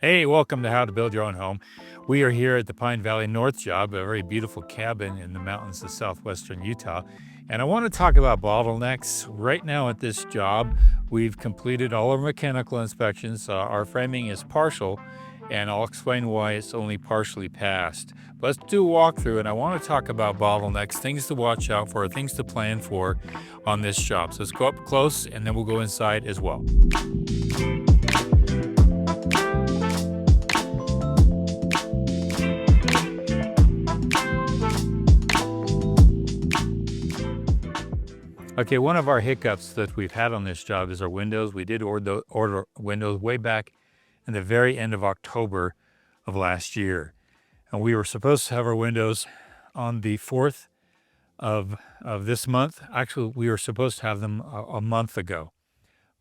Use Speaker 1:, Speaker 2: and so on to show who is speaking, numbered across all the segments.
Speaker 1: Hey, welcome to How to Build Your Own Home. We are here at the Pine Valley North job, a very beautiful cabin in the mountains of southwestern Utah. And I want to talk about bottlenecks. Right now at this job, we've completed all our mechanical inspections. Our framing is partial, and I'll explain why it's only partially passed. But let's do a walkthrough, and I want to talk about bottlenecks, things to watch out for, things to plan for on this job. So let's go up close, and then we'll go inside as well. Okay, one of our hiccups that we've had on this job is our windows. We did order windows way back in the very end of October of last year. And we were supposed to have our windows on the 4th of this month. Actually, we were supposed to have them a month ago.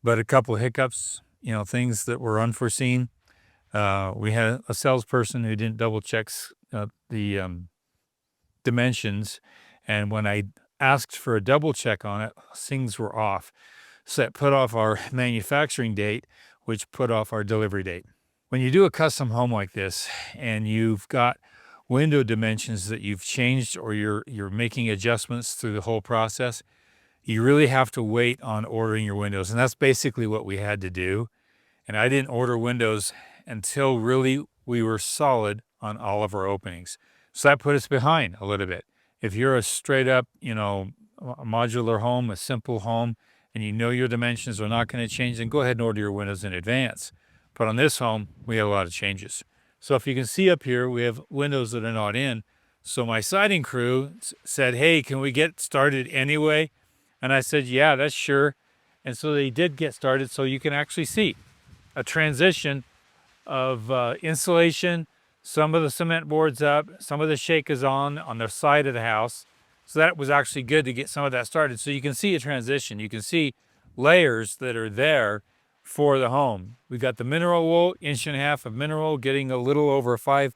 Speaker 1: But a couple of hiccups, things that were unforeseen. We had a salesperson who didn't double check the dimensions. And when I asked for a double check on it, things were off. So that put off our manufacturing date, which put off our delivery date. When you do a custom home like this and you've got window dimensions that you've changed or you're making adjustments through the whole process, you really have to wait on ordering your windows. And that's basically what we had to do. And I didn't order windows until really we were solid on all of our openings. So that put us behind a little bit. If you're a straight up, a modular home, a simple home, and you know your dimensions are not going to change, then go ahead and order your windows in advance. But on this home, we have a lot of changes. So if you can see up here, we have windows that are not in. So my siding crew said, hey, can we get started anyway? And I said, yeah, that's sure. And so they did get started. So you can actually see a transition of insulation, some of the cement boards up, some of the shake is on the side of the house. So that was actually good to get some of that started. So you can see a transition. You can see layers that are there for the home. We've got the mineral wool, 1.5 inch of mineral, getting a little over 5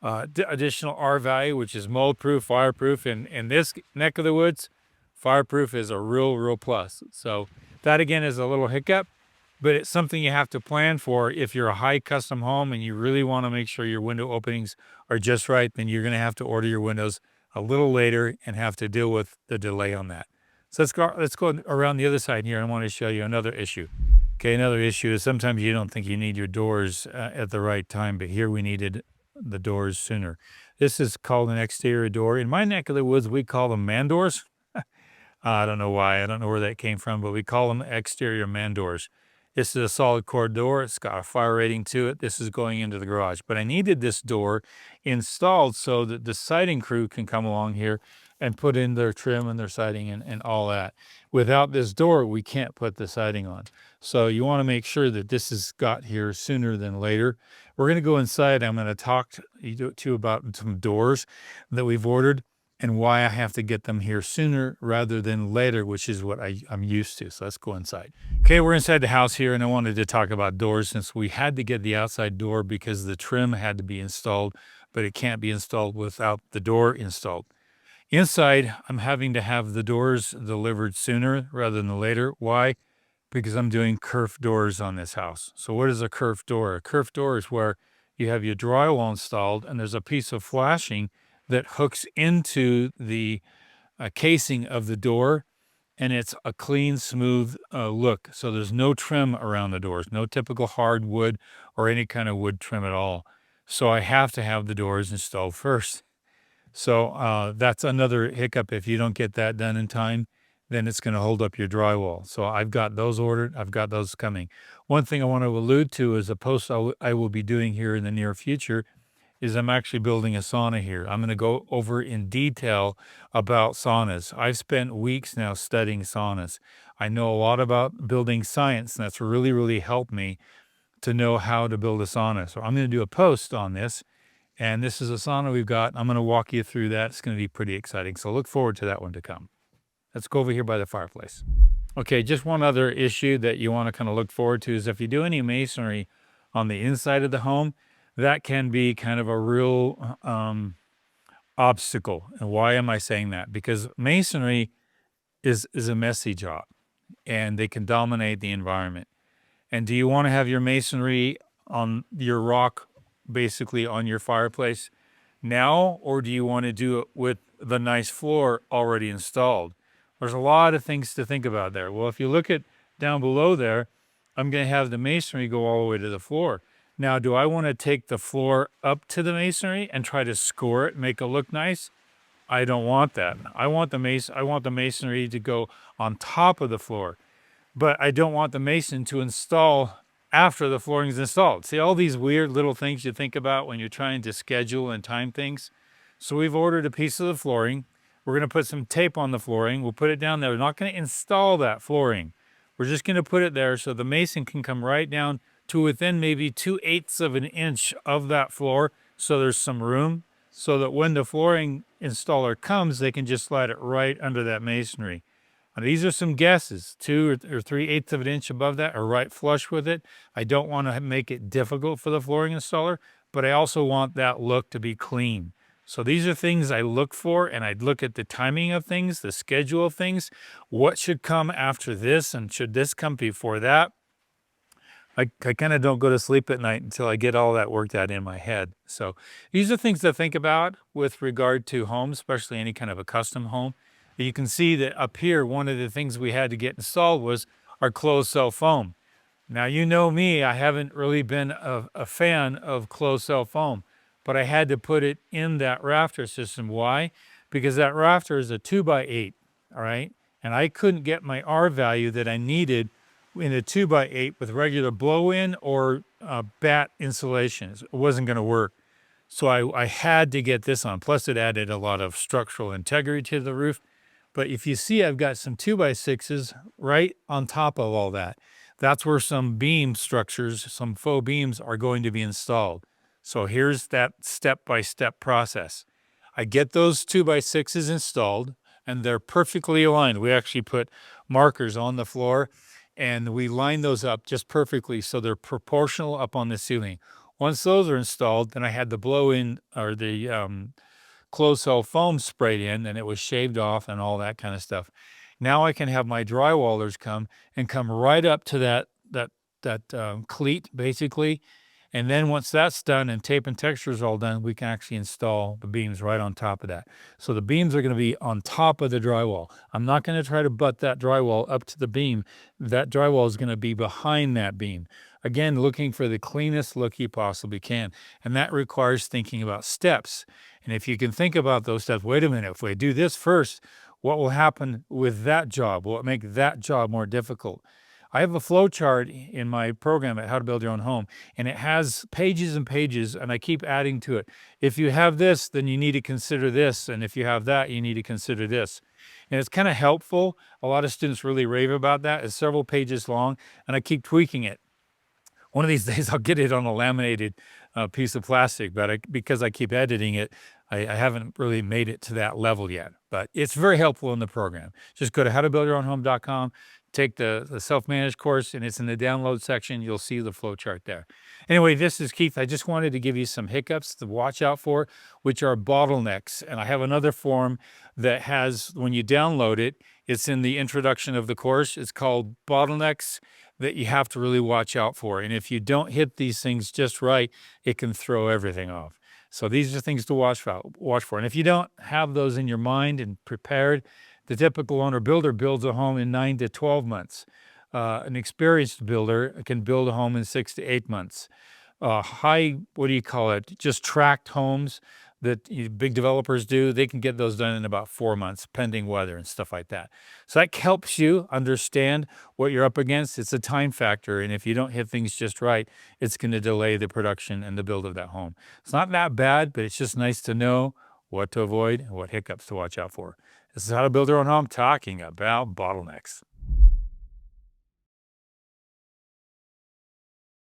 Speaker 1: additional R value, which is mold proof, fireproof. And in this neck of the woods, fireproof is a real plus. So that again is a little hiccup, but it's something you have to plan for. If you're a high custom home and you really want to make sure your window openings are just right, then you're going to have to order your windows a little later and have to deal with the delay on that. So let's go around the other side here. I want to show you another issue. Okay, another issue is sometimes you don't think you need your doors at the right time, but here we needed the doors sooner. This is called an exterior door. In my neck of the woods, we call them man doors. I don't know why. I don't know where that came from, but we call them exterior man doors. This is a solid core door. It's got a fire rating to it. This is going into the garage. But I needed this door installed so that the siding crew can come along here and put in their trim and their siding and all that. Without this door, we can't put the siding on. So you want to make sure that this is got here sooner than later. We're going to go inside. I'm going to talk to you about some doors that we've ordered and why I have to get them here sooner rather than later, which is what I'm used to. So let's go inside. Okay, we're inside the house here, and I wanted to talk about doors since we had to get the outside door because the trim had to be installed, but it can't be installed without the door installed. Inside, I'm having to have the doors delivered sooner rather than later. Why? Because I'm doing kerf doors on this house. So what is a kerf door? A kerf door is where you have your drywall installed and there's a piece of flashing that hooks into the casing of the door, and it's a clean, smooth look. So there's no trim around the doors, no typical hardwood or any kind of wood trim at all. So I have to have the doors installed first. So that's another hiccup. If you don't get that done in time, then it's going to hold up your drywall. So I've got those ordered. I've got those coming. One thing I want to allude to is a post I will be doing here in the near future is I'm actually building a sauna here. I'm going to go over in detail about saunas. I've spent weeks now studying saunas. I know a lot about building science, and that's really helped me to know how to build a sauna. So I'm going to do a post on this, and this is a sauna we've got. I'm going to walk you through that. It's going to be pretty exciting. So look forward to that one to come. Let's go over here by the fireplace. Okay, just one other issue that you want to kind of look forward to is if you do any masonry on the inside of the home, that can be kind of a real obstacle. And why am I saying that? Because masonry is a messy job and they can dominate the environment. And do you want to have your masonry on your rock, basically on your fireplace now, or do you want to do it with the nice floor already installed? There's a lot of things to think about there. Well, if you look at down below there, I'm going to have the masonry go all the way to the floor. Now, do I want to take the floor up to the masonry and try to score it, make it look nice? I don't want that. I want the masonry to go on top of the floor, but I don't want the mason to install after the flooring is installed. See all these weird little things you think about when you're trying to schedule and time things? So we've ordered a piece of the flooring. We're going to put some tape on the flooring. We'll put it down there. We're not going to install that flooring. We're just going to put it there so the mason can come right down to within maybe 2/8 of an inch of that floor, so there's some room, so that when the flooring installer comes, they can just slide it right under that masonry. Now, these are some guesses, 2 or 3/8 of an inch above that, or right flush with it. I don't want to make it difficult for the flooring installer, but I also want that look to be clean. So these are things I look for, and I'd look at the timing of things, the schedule of things, what should come after this, and should this come before that. I kind of don't go to sleep at night until I get all that worked out in my head. So these are things to think about with regard to homes, especially any kind of a custom home. You can see that up here, one of the things we had to get installed was our closed cell foam. Now, you know me, I haven't really been a fan of closed cell foam, but I had to put it in that rafter system. Why? Because that rafter is a 2x8, all right? And I couldn't get my R value that I needed in a 2x8 with regular blow-in or bat insulation. It wasn't going to work. So I had to get this on. Plus, it added a lot of structural integrity to the roof. But if you see, I've got some 2x6s right on top of all that. That's where some beam structures, some faux beams are going to be installed. So here's that step-by-step process. I get those 2x6s installed, and they're perfectly aligned. We actually put markers on the floor, and we line those up just perfectly so they're proportional up on the ceiling. Once those are installed, then I had the blow-in or the closed cell foam sprayed in, and it was shaved off and all that kind of stuff. Now I can have my drywallers come right up to that cleat, basically. And then once that's done and tape and texture is all done, we can actually install the beams right on top of that. So the beams are going to be on top of the drywall. I'm not going to try to butt that drywall up to the beam. That drywall is going to be behind that beam. Again, looking for the cleanest look you possibly can. And that requires thinking about steps. And if you can think about those steps, wait a minute, if we do this first, what will happen with that job? Will it make that job more difficult? I have a flow chart in my program at How to Build Your Own Home, and it has pages and pages, and I keep adding to it. If you have this, then you need to consider this, and if you have that, you need to consider this. And it's kind of helpful. A lot of students really rave about that. It's several pages long, and I keep tweaking it. One of these days, I'll get it on a laminated piece of plastic, but because I keep editing it, I haven't really made it to that level yet. But it's very helpful in the program. Just go to howtobuildyourownhome.com, take the self-managed course, and it's in the download section. You'll see the flow chart there. Anyway, this is Keith. I just wanted to give you some hiccups to watch out for, which are bottlenecks. And I have another form that has, when you download it, it's in the introduction of the course. It's called Bottlenecks that you have to really watch out for. And if you don't hit these things just right, it can throw everything off. So these are things to watch for. And if you don't have those in your mind and prepared, the typical owner builder builds a home in 9 to 12 months. An experienced builder can build a home in 6 to 8 months. Just tract homes that big developers do, they can get those done in about 4 months, pending weather and stuff like that. So that helps you understand what you're up against. It's a time factor, and if you don't hit things just right, it's going to delay the production and the build of that home. It's not that bad, but it's just nice to know what to avoid and what hiccups to watch out for. This is How to Build Your Own Home, talking about bottlenecks.